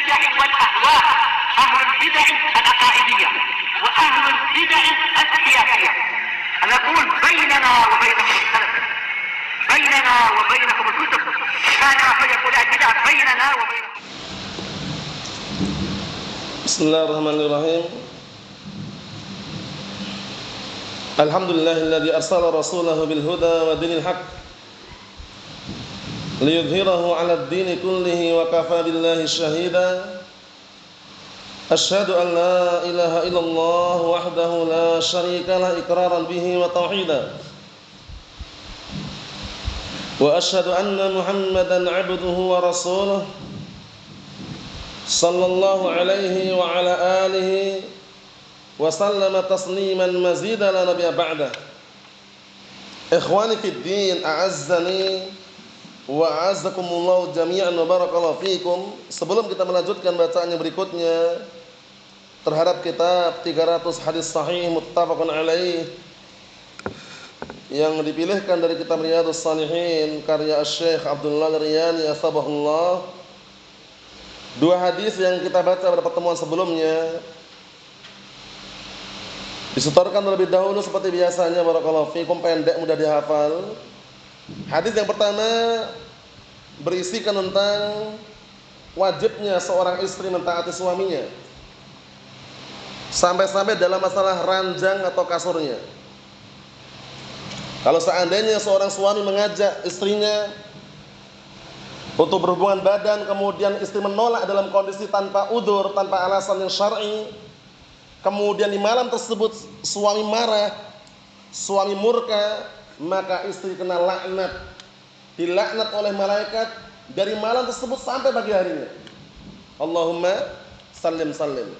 البدع والأهواء، أهل البدع العقائدية وأهل البدع السياسية. نقول بيننا وبينكم السلف، بيننا وبينكم الكتب، كان فيقول البدع بيننا وبينكم. Bismillahirrahmanirrahim. Alhamdulillahilladzi arsala rasulahu bil huda wa dinil haqq liyudhhirahu 'alad dini kullihi wa kafa billahi shahida. Asyhadu an la ilaha illallah wahdahu la syarika lah iqraran bihi wa tauhida. Wa asyhadu anna Muhammadan 'abduhu wa rasuluhu sallallahu alaihi wa ala alihi wa sallama tasliman mazida la nabiyya ba'da. Ikhwani fid din, a'azzani wa a'azzakumullah jami'an wa barakallahu fikum. Sebelum kita melanjutkan bacaan yang berikutnya terhadap kitab 300 hadis sahih muttafaqun alaih yang dipilihkan dari kitab Riyadhus Shalihin karya Syekh Abdullah Riyani asbahullah. Dua hadis yang kita baca pada pertemuan sebelumnya disetorkan terlebih dahulu seperti biasanya, barakallahu fikum, pendek mudah dihafal. Hadis yang pertama berisikan tentang wajibnya seorang istri mentaati suaminya, sampai-sampai dalam masalah ranjang atau kasurnya. Kalau seandainya seorang suami mengajak istrinya untuk berhubungan badan, kemudian istri menolak dalam kondisi tanpa udzur, tanpa alasan yang syar'i, kemudian di malam tersebut suami marah, suami murka, maka istri kena laknat, dilaknat oleh malaikat dari malam tersebut sampai pagi harinya. Allahumma sallim sallim.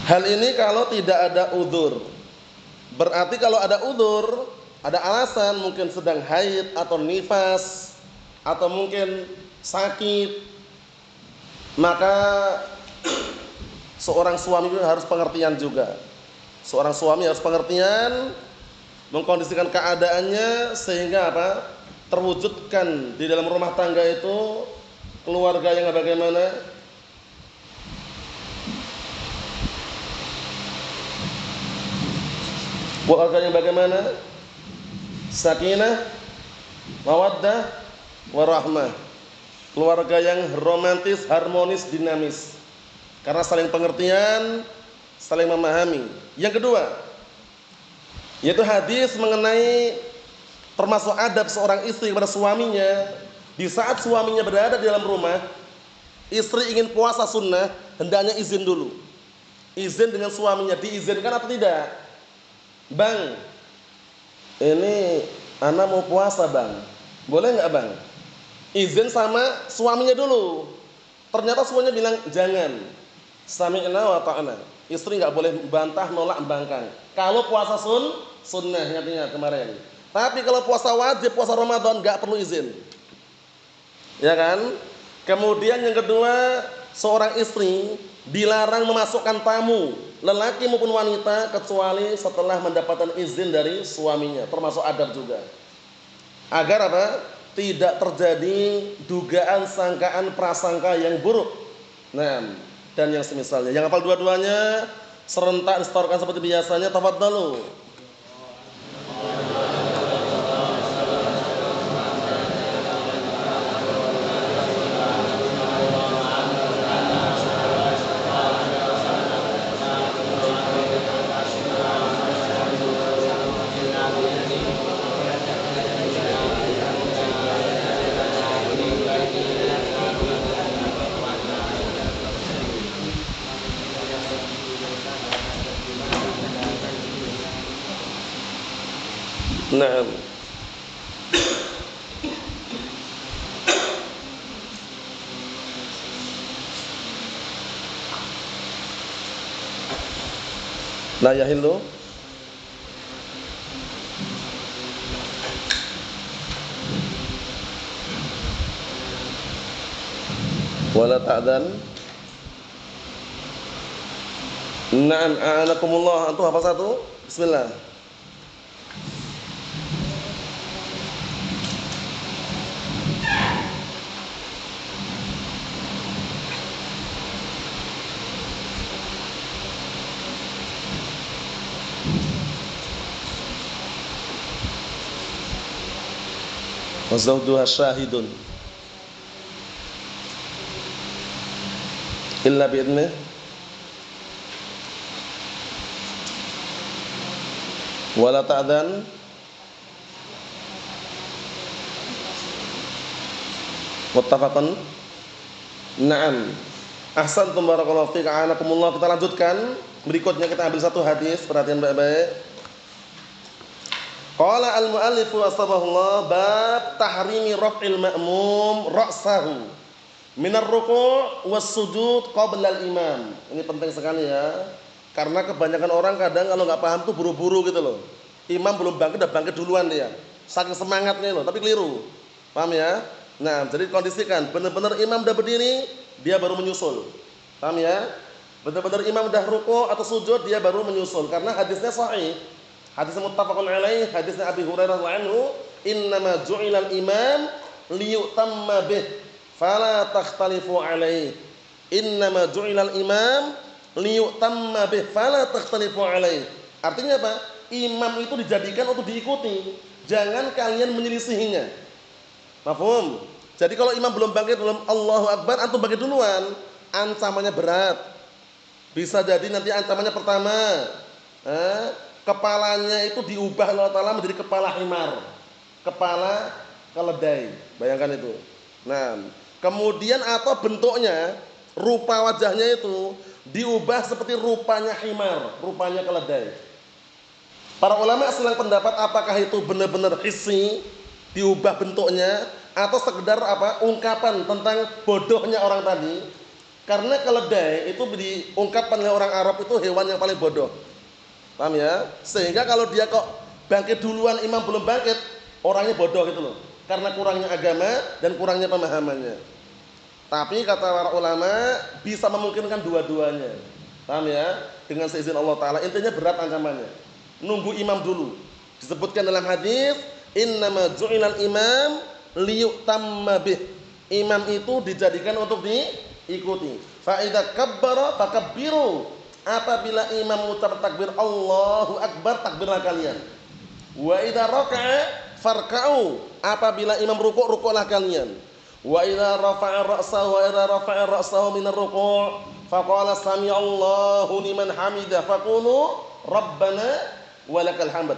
Hal ini kalau tidak ada udzur. Berarti kalau ada udzur, ada alasan, mungkin sedang haid atau nifas atau mungkin sakit, maka seorang suami harus pengertian juga. Seorang suami harus pengertian, mengkondisikan keadaannya sehingga apa? Terwujudkan di dalam rumah tangga itu keluarga yang bagaimana? Keluarga yang bagaimana? Sakinah, mawaddah, warahmah. Keluarga yang romantis, harmonis, dinamis, karena saling pengertian, saling memahami. Yang kedua, yaitu hadis mengenai termasuk adab seorang istri kepada suaminya. Di saat suaminya berada di dalam rumah, istri ingin puasa sunnah, hendaknya izin dulu. Izin dengan suaminya, diizinkan atau tidak? Bang, ini anak mau puasa bang, boleh nggak bang? Izin sama suaminya dulu. Ternyata suaminya bilang jangan. Sami'na wa ta'na. Istri nggak boleh bantah, nolak, bangkang. Kalau puasa sunnah, ingat kemarin. Tapi kalau puasa wajib, puasa Ramadan, nggak perlu izin. Ya kan? Kemudian yang kedua, seorang istri dilarang memasukkan tamu, lelaki maupun wanita, kecuali setelah mendapatkan izin dari suaminya. Termasuk adab juga. Agar apa? Tidak terjadi dugaan, sangkaan, prasangka yang buruk. Nah, dan yang semisalnya. Yang hafal dua-duanya serentak disetorkan seperti biasanya. Tafadhalu. Naam. La yahillu wala ta'dan. Na'am, a'anakumullah. Antum hafal satu? Bismillah. wa zawjuha syahidun illa bi'idnih wala ta'dan muttafaqun. Naam. Ahsantum barakallahu fiik. A'anakumullah. Kita lanjutkan. Berikutnya kita ambil satu hadis, perhatian baik-baik. Qala al-mu'allif wastabahullah bab tahrimi raf'il ma'mum ra'sahu minar ruku' was sujud qabla al-imam. Ini penting sekali ya. Karena kebanyakan orang kadang kalau enggak paham tuh buru-buru gitu loh. Imam belum bangkit udah bangkit duluan dia. Saking semangatnya loh, tapi keliru. Paham ya? Nah, jadi kondisikan benar-benar imam udah berdiri, dia baru menyusul. Paham ya? Benar-benar imam udah ruku' atau sujud, dia baru menyusul karena hadisnya sahih. Hadisnya muttafaqun alaih, hadisnya Abi Hurairah radhiyallahu anhu, "Innama ju'ilal imam liyutamma bih, fala takhtalifu alaih." Innama ju'ilal imam liyutamma bih, fala takhtalifu alaih. Artinya apa? Imam itu dijadikan untuk diikuti, jangan kalian menyelisihinya. Mafhum? Jadi kalau imam belum bangkit, belum Allahu Akbar, antum bangkit duluan, ancamannya berat. Bisa jadi nanti ancamannya pertama, kepalanya itu diubah Allah Ta'ala menjadi kepala himar, kepala keledai. Bayangkan itu. Nah, kemudian atau bentuknya, rupa wajahnya itu diubah seperti rupanya himar, rupanya keledai. Para ulama silang pendapat apakah itu benar-benar hissi, diubah bentuknya, atau sekedar apa? Ungkapan tentang bodohnya orang tadi. Karena keledai itu diungkapkan oleh orang Arab itu hewan yang paling bodoh. Paham ya? Sehingga kalau dia kok bangkit duluan, imam belum bangkit, orangnya bodoh gitu loh. Karena kurangnya agama dan kurangnya pemahamannya. Tapi kata para ulama bisa memungkinkan dua-duanya. Paham ya? Dengan seizin Allah Ta'ala. Intinya berat ancamannya. Nunggu imam dulu. Disebutkan dalam hadis, innama ju'ilal imam liyutamma bih. Imam itu dijadikan untuk diikuti. Fa idza kabbara fakabbiru. Apabila imam mengucap takbir Allahu Akbar, takbirlah kalian. Wa idza raka'a farka'u. Apabila imam rukuk, rukuklah kalian. Wa idza rafa'a ra'sahu minar ruku' faqala sami'allahu liman hamidah faqulu rabbana walakal hamd.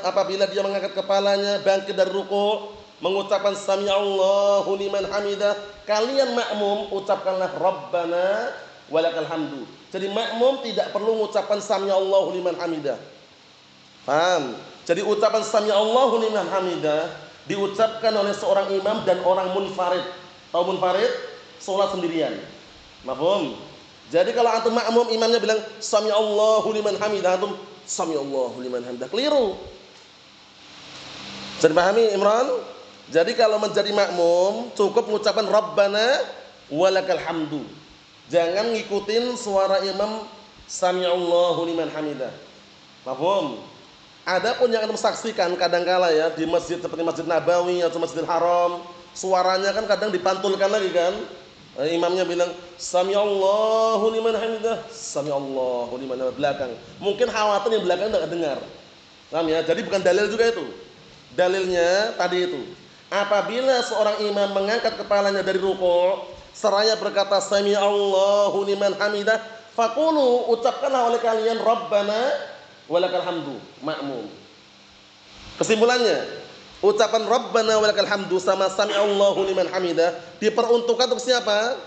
Apabila dia mengangkat kepalanya bangkit dari ruku', mengucapkan sami'allahu liman hamidah, kalian makmum ucapkanlah rabbana walakal hamdu. Jadi makmum tidak perlu mengucapkan sami'allahu liman hamidah. Paham? Jadi ucapan sami'allahu liman hamidah diucapkan oleh seorang imam dan orang munfarid. Tahu munfarid? Salat sendirian. Mafhum? Jadi kalau antum makmum, imamnya bilang sami'allahu liman hamidah, antum sami'allahu liman hamidah, keliru. Bisa dipahami Imran? Jadi kalau menjadi makmum cukup mengucapkan rabbana walakal hamdu. Jangan ngikutin suara imam sami'allahu liman hamidah. Mafhum? Adapun yang antum saksikan kadangkala ya di masjid seperti Masjid Nabawi atau Masjidil Haram, suaranya kan kadang dipantulkan lagi kan. Imamnya bilang sami'allahu liman hamidah, sami'allahu liman hamidah belakang. Mungkin khawatir yang belakang enggak dengar. Paham ya? Jadi bukan dalil juga itu. Dalilnya tadi itu. Apabila seorang imam mengangkat kepalanya dari ruku', seraya berkata sami'allahu liman hamidah, faqulu, ucapkanlah oleh kalian rabbana walakal hamdu, makmum. Kesimpulannya, ucapan rabbana walakal hamdu sama sami'allahu liman hamidah diperuntukkan untuk siapa?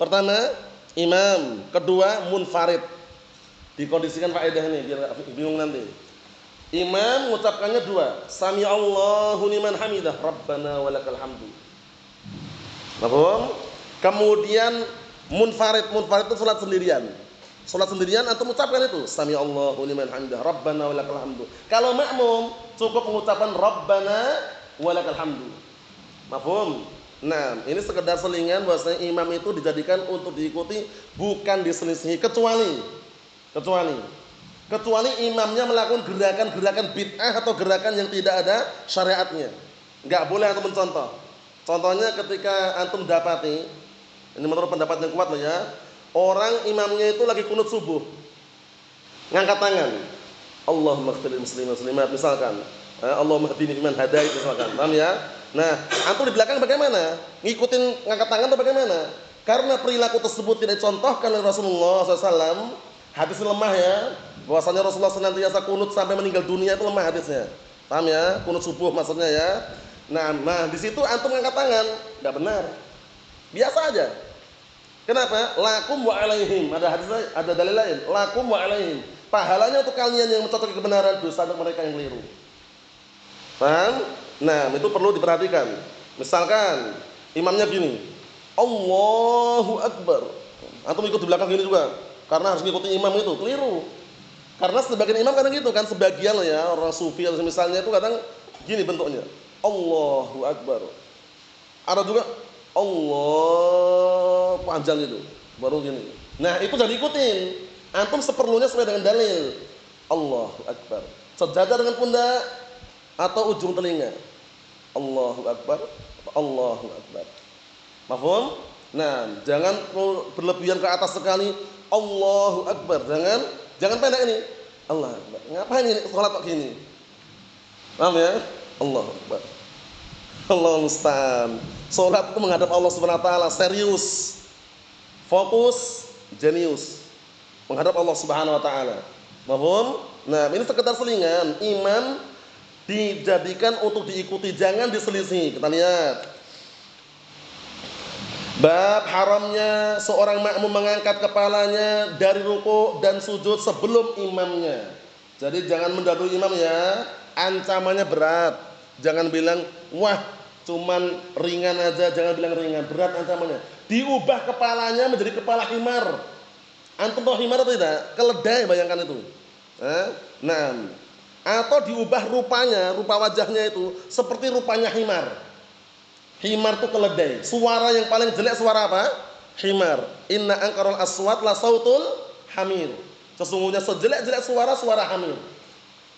Pertama, imam. Kedua, munfarid. Dikondisikan faedah ini biar bingung nanti. Imam mengucapkannya dua, sami'allahu liman hamidah, rabbana walakal hamdu. Paham? Kemudian munfarid itu salat sendirian. Salat sendirian antum ucapkan itu sami'allahu liman hamidah, rabbana walakal hamdu. Kalau makmum cukup mengucapkan rabbana walakal hamdu. Mafhum? Nah, ini sekedar selingan bahwasanya imam itu dijadikan untuk diikuti, bukan diselisihi, kecuali imamnya melakukan gerakan-gerakan bid'ah atau gerakan yang tidak ada syariatnya. Enggak boleh antum mencontoh. Contohnya ketika antum dapati, ini menurut pendapat yang kuat loh ya, orang imamnya itu lagi kunut subuh, ngangkat tangan, Allahumma ighfir lil muslimin muslimat misalkan, Allahumma hdini fiman hadait misalkan. Paham ya? Nah, antum di belakang bagaimana? Ngikutin ngangkat tangan atau bagaimana? Karena perilaku tersebut tidak dicontohkan oleh Rasulullah SAW. Hadis lemah ya. Bahwasanya Rasulullah senantiasa kunut sampai meninggal dunia itu lemah hadisnya. Paham ya? Kunut subuh maksudnya ya. Nah di situ antum ngangkat tangan, enggak benar. Biasa aja. Kenapa? Lakum wa alaihim. Ada hadis, ada dalil lain. Lakum wa alaihim. Pahalanya untuk kalian yang mencocoki kebenaran, dosa untuk mereka yang keliru. Paham? Nah, itu perlu diperhatikan. Misalkan imamnya gini, Allahu Akbar. Antum ikut di belakang gini juga. Karena harus ngikutin imam itu, keliru. Karena sebagian imam kadang gitu kan, sebagian ya orang sufi atau misalnya itu kadang gini bentuknya. Allahu Akbar. Ada juga Allah panjang itu, baru gini. Nah, itu jangan ikutin. Antum seperlunya sesuai dengan dalil. Allahu Akbar. Sejajar dengan pundak atau ujung telinga. Allahu Akbar. Allahu Akbar. Paham? Nah, jangan berlebihan ke atas sekali. Allahu Akbar. Jangan pendek ini. Allah Akbar. Ngapain ini salat kok gini? Paham ya? Allahu Akbar. Allah musta'an. Salat itu menghadap Allah Subhanahu wa taala, serius. Fokus, jenius. Menghadap Allah Subhanahu wa taala. Paham? Nah, ini sekedar selingan. Imam dijadikan untuk diikuti, jangan diselisih. Kita lihat. Bab haramnya seorang makmum mengangkat kepalanya dari ruku dan sujud sebelum imamnya. Jadi jangan mendahului imam ya. Ancamannya berat. Jangan bilang, wah cuman ringan aja, jangan bilang ringan, berat ancamannya. Diubah kepalanya menjadi kepala himar. Antum tahu himar atau tidak? Keledai, bayangkan itu. Nah, atau diubah rupanya, rupa wajahnya itu seperti rupanya himar. Himar itu keledai. Suara yang paling jelek suara apa? Himar. Inna ankarul aswat la sautul hamir. Sesungguhnya sejelek-jelek suara, suara hamir.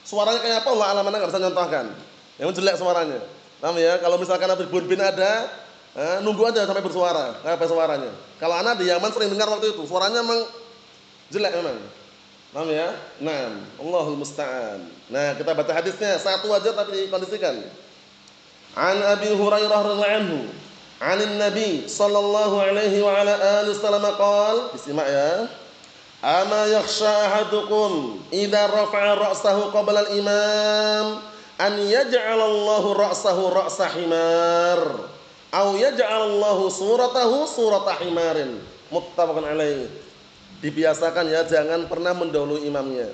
Suaranya kayak apa? Allah alam, enggak bisa contohkan. Yang jelek suaranya. Paham ya? Kalau misalkan Habib Burbin ada, nunggu aja sampai bersuara. Apa suaranya? Kalau anak di Yaman sering dengar waktu itu, suaranya memang jelek memang. Paham ya? Nah, Allahul musta'an. Nah, kita baca hadisnya satu aja tapi dikondisikan. An Abi Hurairah radhiyallahu anhu, 'anin Nabi sallallahu alaihi wa ala alihi wasallam qaal, disimak ya. Ama yakhsha ahadukum idza rafa'a ra'sahu qabla al-imam an yaj'alallahu ra'sahu ra'sa himar aw yaj'alallahu suratahu surata himarin. Muttafaqun alaih. Dibiasakan ya, jangan pernah mendahului imamnya.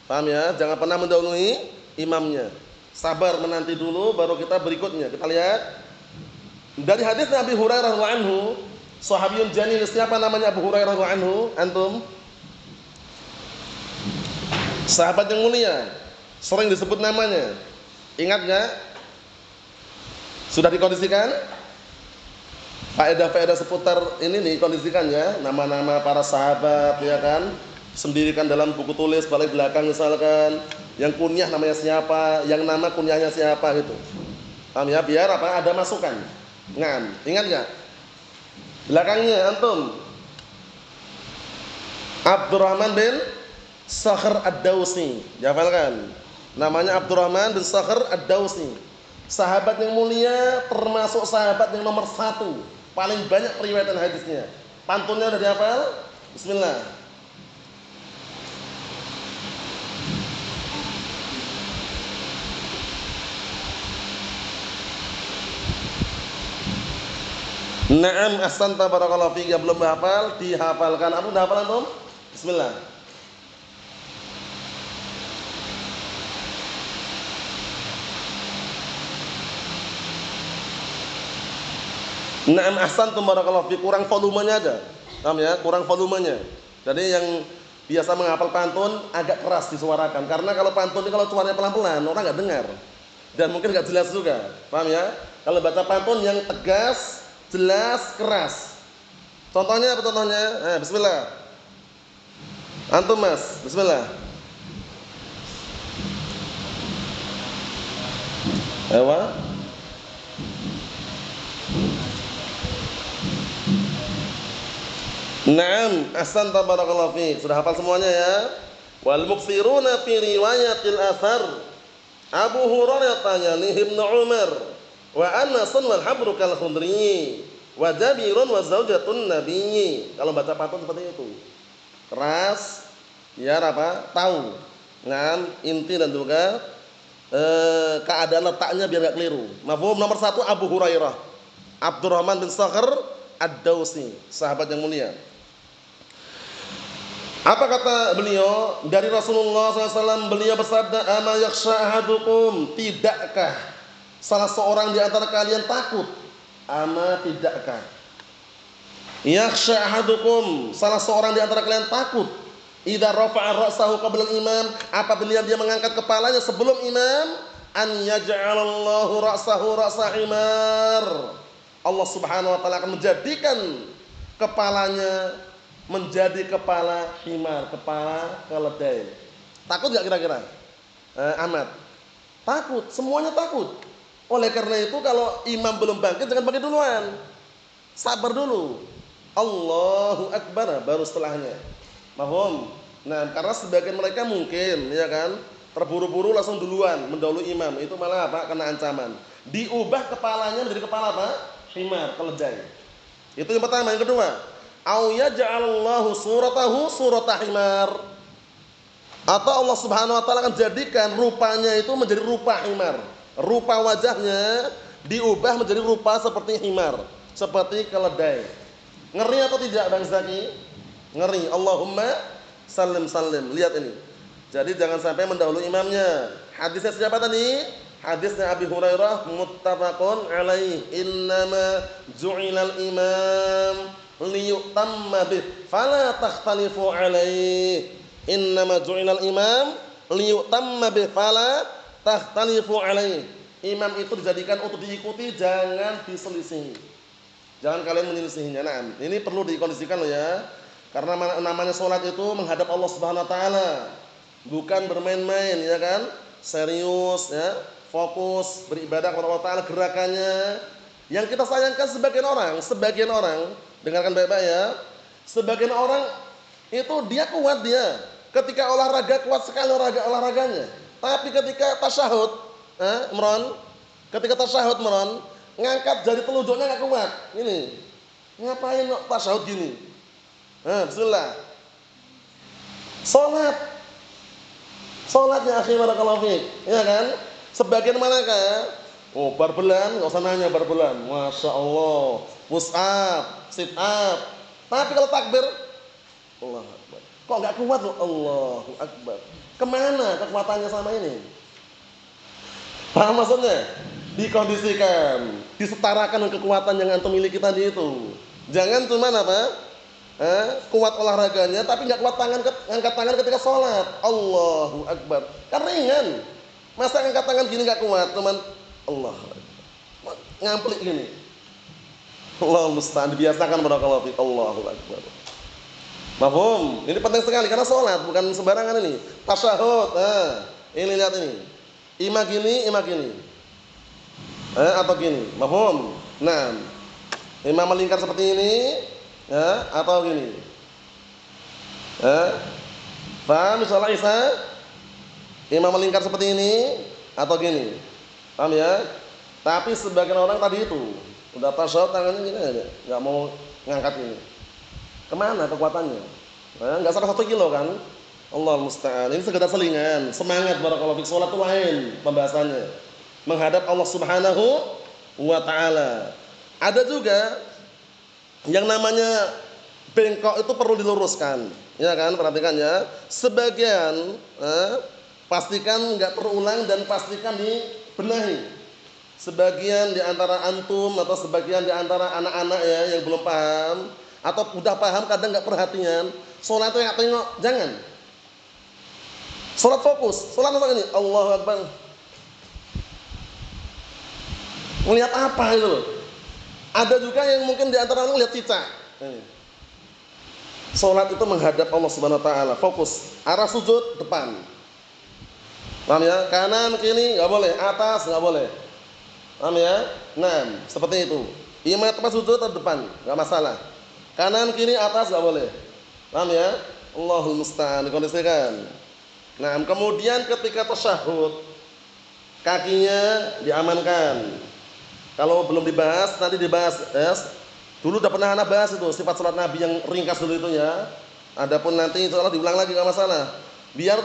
Paham ya? Jangan pernah mendahului imamnya. Sabar menanti dulu baru kita berikutnya. Kita lihat dari hadis Abi Hurairah radhiyallahu anhu, sahabiyun jalil. Siapa namanya Abu Hurairah radhiyallahu anhu? Antum? Sahabat yang mulia, sering disebut namanya. Ingat enggak? Sudah dikondisikan? Faedah-faedah seputar ini dikondisikan ya, nama-nama para sahabat ya kan. Sendirikan dalam buku tulis paling belakang misalkan. Yang kunyah namanya siapa, yang nama kunyahnya siapa gitu. Paham ya? Biar apa? Ada masukan. Ngam. Ingat enggak? Belakangnya antum. Abdurrahman bin Sakhr Ad-Dawsi. Dihafalkan. Namanya Abdurrahman bin Sakhr Ad-Dawsi. Sahabat yang mulia, termasuk sahabat yang nomor 1. Paling banyak periwayatan hadisnya. Pantunnya udah dihafal? Bismillah. Naam, ahsanta barakallahu fiik. Belum hafal, dihafalkan. Apa udah hafal antum? Bismillah. Naam, ahsantum barakallahu fiik. Kurang volumenya aja. Paham ya? Kurang volumenya. Jadi yang biasa menghafal pantun agak keras disuarakan. Karena kalau pantun ini kalau suaranya pelan-pelan orang enggak dengar. Dan mungkin enggak jelas juga. Paham ya? Kalau baca pantun yang tegas, jelas, keras. Contohnya apa contohnya? Bismillah. Antum Mas, bismillah. Ewa. Naam, ahsanta barakallahu fiik. Sudah hafal semuanya ya? Wal muksiruna fi riwayatil athar Abu Hurairah tanya li Ibnu Umar wa Anasun wal habru kal khudri wa Jabirun wa zaujatun nabiyyi. Kalau baca pantun seperti itu. Keras, biar apa? Tahu. Nah, inti dan juga keadaan letaknya biar enggak keliru. Mafhum? Nomor 1 Abu Hurairah. Abdurrahman bin Sakhr Ad-Dausi, sahabat yang mulia. Apa kata beliau? Dari Rasulullah SAW beliau bersabda, "Ama yakhsha ahadukum?" Tidakkah salah seorang di antara kalian takut? Ama tidakkah? Yakhsha ahadukum, salah seorang di antara kalian takut? Idza rafa'a ra'sahu qabla al-imam, apabila dia mengangkat kepalanya sebelum imam, an yaj'alallahu ra'sahu ra'sa himar. Allah Subhanahu wa taala akan menjadikan kepalanya menjadi kepala himar, kepala keledai. Takut enggak kira-kira? Ahmad. Takut, semuanya takut. Oleh karena itu kalau imam belum bangkit jangan bangkit duluan. Sabar dulu. Allahu akbar baru setelahnya. Paham? Nah, karena sebagian mereka mungkin ya kan terburu-buru langsung duluan mendahului imam. Itu malah apa? Kena ancaman. Diubah kepalanya menjadi kepala apa? Himar, keledai. Itu yang pertama. Yang kedua, au yaj'alallahu suratahu surata himar. Atau Allah Subhanahu wa taala akan jadikan rupanya itu menjadi rupa himar. Rupa wajahnya diubah menjadi rupa seperti himar, seperti keledai. Ngeri atau tidak Bang Zaki? Ngeri. Allahumma sallim sallim. Lihat ini. Jadi jangan sampai mendahului imamnya. Hadisnya siapa tadi? Hadisnya Abi Hurairah muttafaqun alaih. Innama ju'ilal imam liyutamma bih fala takhtalifu alaih. Innama ju'ilal imam liyutamma bih fala takhtalifu alaih. Imam itu dijadikan untuk diikuti, jangan diselisihi. Jangan kalian menyelisihinya. Nah, ini perlu dikondisikan loh ya. Karena namanya salat itu menghadap Allah Subhanahu wa taala. Bukan bermain-main ya kan? Serius ya, fokus beribadah kepada Allah taala gerakannya. Yang kita sayangkan sebagian orang, dengarkan baik-baik ya. Sebagian orang itu dia kuat dia. Ketika olahraga kuat sekali olahraganya. Tapi ketika tasyahud, ketika tasyahud ngangkat jari telunjuknya enggak kuat. Ini. Ngapain kok tasyahud gini? Bismillah. Salatnya akhi barakallahu fiik, ya kan? Sebagian manakah? Oh, barbelan, enggak usah nanya barbelan. Masyaallah. Push up, sit up. Tapi kalau takbir, Allahu akbar. Kok enggak kuat loh? Allahu akbar. Kemana kekuatannya sama ini? Paham maksudnya? Dikondisikan, disetarakan dengan kekuatan yang antum miliki tadi itu. Jangan cuma apa? Kuat olahraganya tapi enggak kuat angkat tangan ketika sholat. Allahu akbar. Kan ringan. Masa angkat tangan gini enggak kuat, teman? Allah. Ngamplik gini. Allahu musta'an, dibiasakan barakallahu fiik. Allahu akbar. Mafhum? Ini penting sekali karena sholat bukan sembarangan ini. Tasyahud. Ini lihat ini. Imam gini. Atau gini. Mafhum? Nah, imam melingkar seperti ini, ya, atau gini. Paham sholat Isya? Imam melingkar seperti ini atau gini. Paham ya? Tapi sebagian orang tadi itu udah tasyahud tangannya gini aja, enggak mau ngangkat ini. Kemana kekuatannya? Enggak sampai 1 kilo kan? Allah musta'an. Ini sekedar selingan, semangat barakallahu fiik. Salat itu lain pembahasannya. Menghadap Allah Subhanahu wa taala. Ada juga yang namanya bengkok itu perlu diluruskan. Ya kan? Perhatikan ya. Sebagian pastikan enggak terulang dan pastikan dibenahi. Sebagian di antara antum atau sebagian di antara anak-anak ya yang belum paham atau udah paham kadang enggak perhatian, salat itu enggak tengok, jangan. Salat fokus, salat apa ini? Allahu akbar. Melihat apa itu loh? Ada juga yang mungkin di antara orang lihat cicak. Salat itu menghadap Allah Subhanahu wa taala, fokus, arah sujud depan. Paham ya? Kanan kiri enggak boleh, atas enggak boleh. Paham ya? Nah, seperti itu. Imam tempat sujud ke depan, enggak masalah. Kanan kiri atas enggak boleh. Paham ya? Allahul musta'an, dikondisikan. Nah, kemudian ketika tasyahud kakinya diamankan. Kalau belum dibahas nanti dibahas. Dulu udah pernah anak bahas itu sifat salat Nabi yang ringkas dulu itu ya. Adapun nanti insyaallah diulang lagi enggak masalah. Biar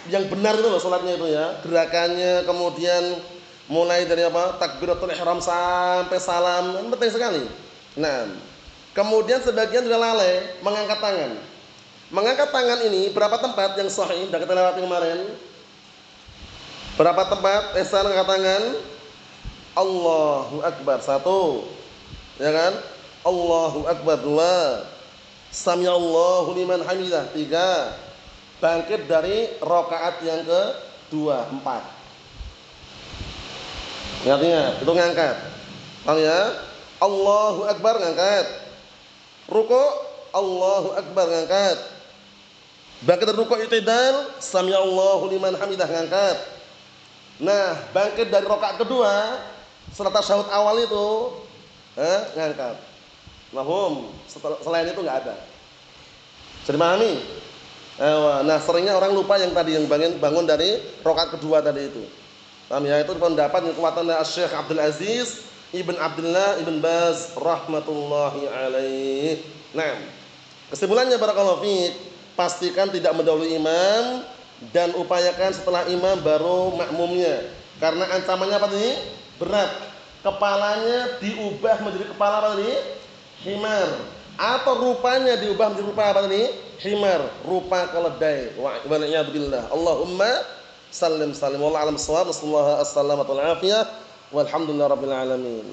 yang benar itu loh salatnya itu ya. Gerakannya kemudian mulai dari apa? Takbiratul ihram sampai salam, penting sekali. Nah, kemudian sebagian juga lalai mengangkat tangan. Mengangkat tangan ini berapa tempat yang sahih sudah kita lewati kemarin? Berapa tempat ihsan angkat tangan? Allahu Akbar 1. Ya kan? Allahu Akbar 2. Samiallahu liman hamidah 3. Bangkit dari rakaat yang kedua 4. Ingat-ingat, itu ngangkat. Paham ya? Allahu Akbar ngangkat. Ruku, Allahu Akbar ngangkat. Bangkit dari ruku i'tidal, Samiallahu liman hamidah ngangkat. Nah, bangkit dari rakaat kedua setelah tasyahud awal itu ngangkat. Mahum, selain itu enggak ada. Jadi pahami? Nah, seringnya orang lupa yang tadi yang bangun dari rakaat kedua tadi itu. Paham ya? Itu pendapat yang kuatan dari Syekh Abdul Aziz Ibn Abdullah Ibn Baz rahmatullahi alaih. Nah, kesimpulannya barakallahu fiik, pastikan tidak mendahului imam dan upayakan setelah imam baru makmumnya. Karena ancamannya apa tadi? Berat. Kepalanya diubah menjadi kepala apa tadi? Himar. Atau rupanya diubah menjadi rupa apa tadi? Himar, rupa keledai. Wa'iyadu billah. Allahumma sallim sallim. Wallahu a'lam bissawab. Wassallallahu alaihi wasallam. Walhamdulillah rabbil alamin.